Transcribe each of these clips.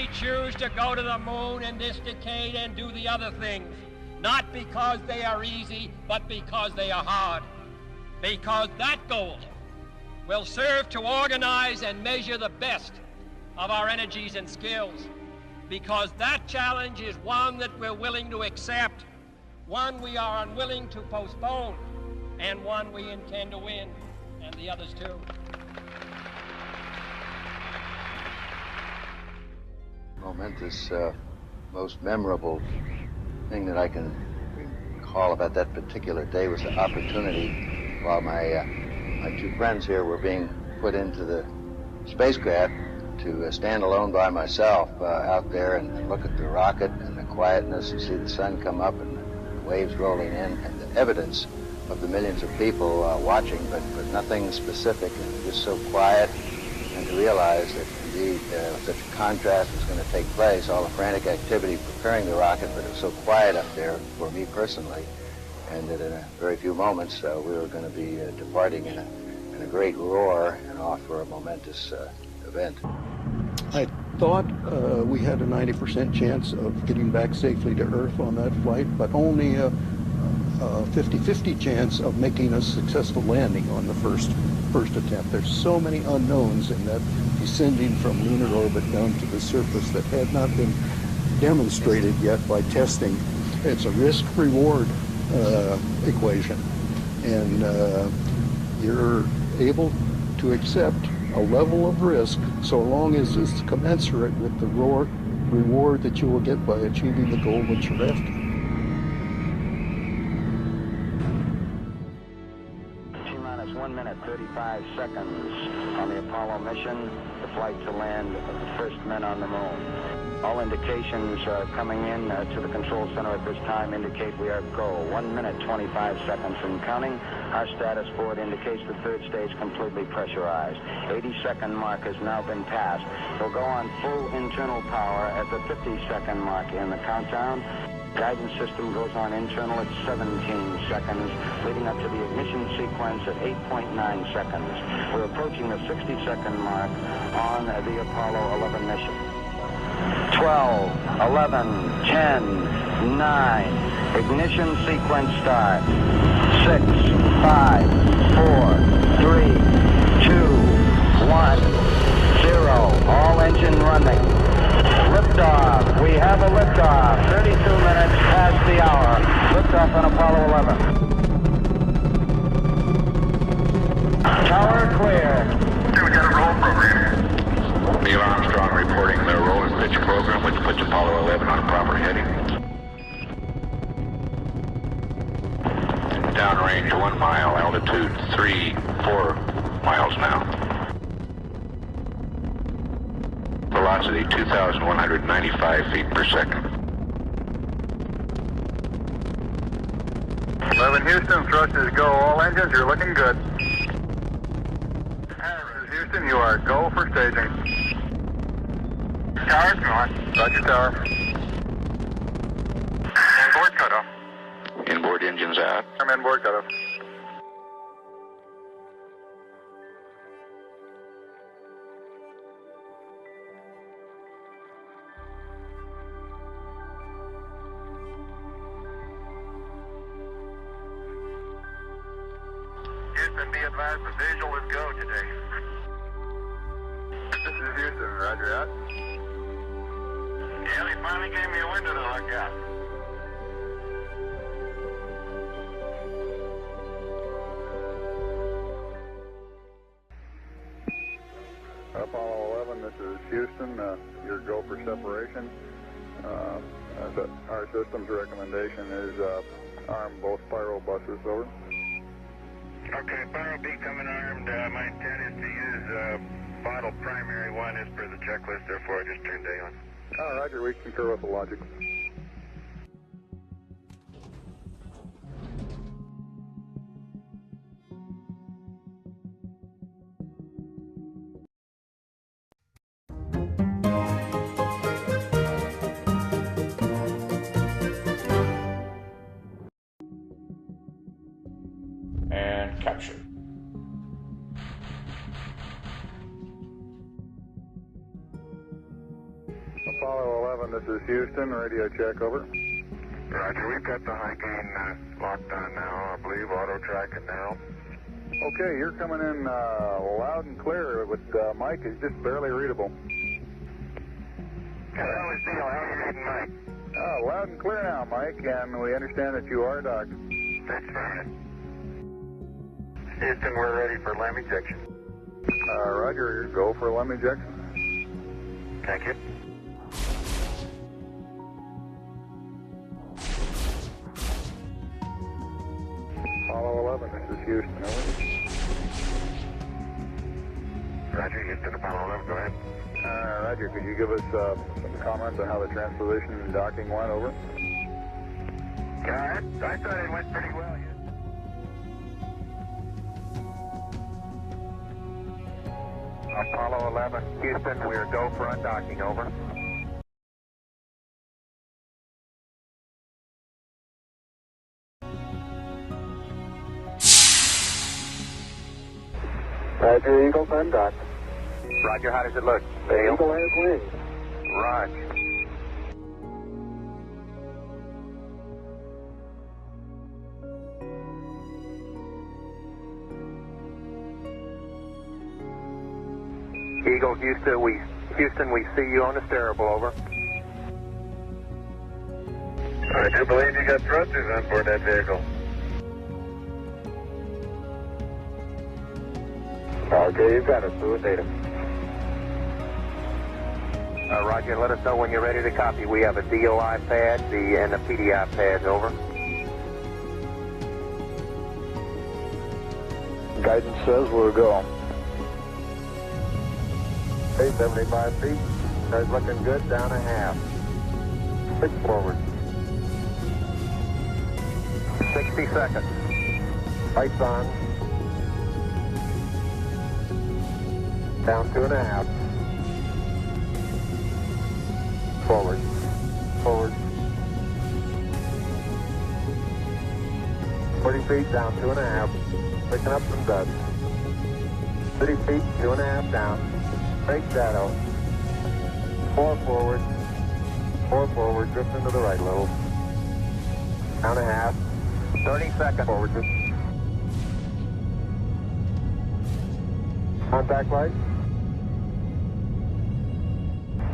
we choose to go to the moon in this decade and do the other things, not because they are easy, but because they are hard. Because that goal will serve to organize and measure the best of our energies and skills. Because that challenge is one that we're willing to accept, one we are unwilling to postpone, and one we intend to win, and the others too. Momentous, most memorable thing that I can recall about that particular day was the opportunity while my two friends here were being put into the spacecraft to stand alone by myself out there and look at the rocket and the quietness and see the sun come up and the waves rolling in and the evidence of the millions of people watching, but nothing specific, and just so quiet, and to realize that indeed such a contrast was going to take place, all the frantic activity preparing the rocket, but it was so quiet up there for me personally, and that in a very few moments we were going to be departing in a great roar and off for a momentous event. I thought we had a 90% chance of getting back safely to Earth on that flight, but only a 50-50 chance of making a successful landing on the first attempt. There's so many unknowns in that descending from lunar orbit down to the surface that had not been demonstrated yet by testing. It's a risk-reward equation, and you're able to accept a level of risk so long as it's commensurate with the reward that you will get by achieving the goal that you're after. T-minus 1 minute, 35 seconds on the Apollo mission, the flight to land of the first men on the moon. All indications coming in to the control center at this time indicate we are go. 1 minute, 25 seconds and counting. Our status board indicates the third stage completely pressurized. 80-second mark has now been passed. We'll go on full internal power at the 50-second mark in the countdown. Guidance system goes on internal at 17 seconds, leading up to the ignition sequence at 8.9 seconds. We're approaching the 60-second mark on the Apollo 11 mission. 12, 11, 10, 9. Ignition sequence start. 6, 5, 4, 3, 2, 1, 0. All engine running. Liftoff. We have a liftoff. 32 minutes past the hour. Liftoff on Apollo 11. Tower clear. We got a roll program. Neil Armstrong reporting the roll and pitch program, which puts Apollo 11 on a proper heading. Downrange 1 mile, altitude 4 miles now. Velocity 2,195 feet per second. 11 Houston, thrust is go. All engines, you're looking good. Houston, you are go for staging. Tower's going. Roger, tower. Inboard cutoff. Inboard engines out. I'm inboard cutoff. Houston, be advised the visual is go today. This is Houston, roger that. Yeah, they finally gave me a window to look at. Apollo 11, this is Houston. Your go for separation. Our system's recommendation is arm both pyro buses, over. Okay, pyro B coming armed. My intent is to use bottle primary one as per the checklist, therefore I just turned day on. Roger, we concur with the logic. And capture. is Houston. Radio check, over. Roger, we've got the high gain locked on now, I believe. Auto track and narrow. Okay, you're coming in loud and clear, but Mike is just barely readable. How is Neil? How are you reading, Mike? Loud and clear now, Mike, and we understand that you are docked. That's right. Houston, we're ready for LAM ejection. Roger, go for LAM ejection. Thank you. Apollo 11, this is Houston, over. Roger, Houston, Apollo 11, go ahead. Roger, could you give us some comments on how the transposition and docking went, over? Yeah, I thought it went pretty well. Apollo 11, Houston, we're go for undocking, over. Roger, Eagle, undocked. Roger, how does it look? The Eagle has wings. Roger. Eagle, Houston, we see you on the steerable, over. I do believe you got thrusters on board that vehicle. Okay, you've got it. Fluid data. Roger, let us know when you're ready to copy. We have a DOI pad and the PDI pads, over. Guidance says we'll go. 75 feet. That's looking good. Down a half. 6 forward. 60 seconds. Lights on. Down 2.5. Forward. Forward. 40 feet, down 2.5. Picking up some dust. 30 feet, 2.5 down. Break shadow. 4 forward. 4 forward, drift into the right a little. Down a half. 30 seconds. Forward drift. Contact light.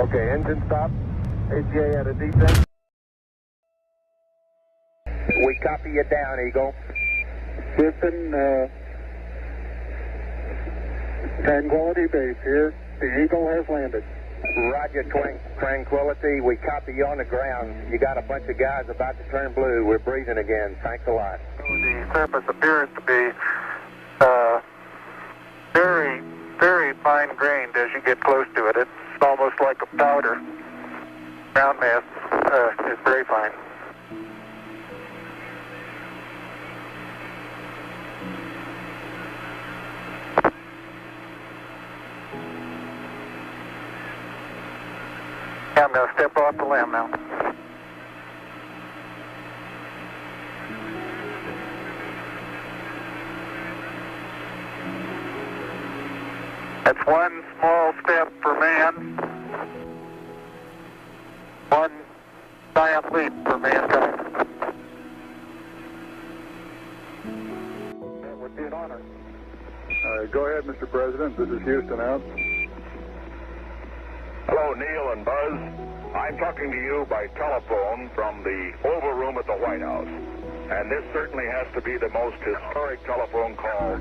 Okay, engine stop. ACA at a descent. We copy you down, Eagle. Houston, Tranquility Base here. The Eagle has landed. Roger, Tranquility. We copy you on the ground. You got a bunch of guys about to turn blue. We're breathing again. Thanks a lot. The surface appears to be very, very fine-grained as you get close to it. It's almost like a powder. Ground mass is very fine. I'm going to step off the LAM now. That's one small step for man, one giant leap for mankind. That would be an honor. Go ahead, Mr. President. This is Houston out. Hello, Neil and Buzz. I'm talking to you by telephone from the Oval Room at the White House. And this certainly has to be the most historic telephone call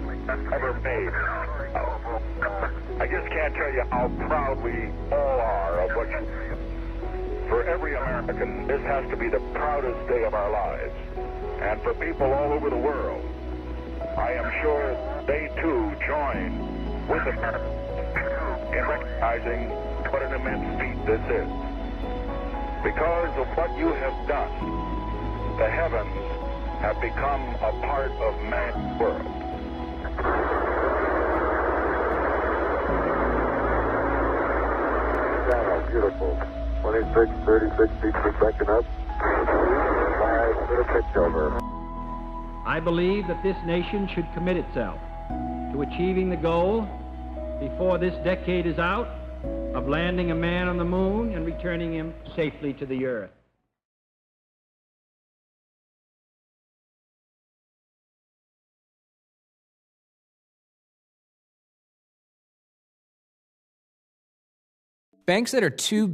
ever made. I just can't tell you how proud we all are of what you do. For every American, this has to be the proudest day of our lives. And for people all over the world, I am sure they too join with America in recognizing what an immense feat this is. Because of what you have done, the heavens have become a part of man's world. Beautiful. 26, 36 feet per second up. 5 to the pitch over. I believe that this nation should commit itself to achieving the goal before this decade is out of landing a man on the moon and returning him safely to the earth. Banks that are too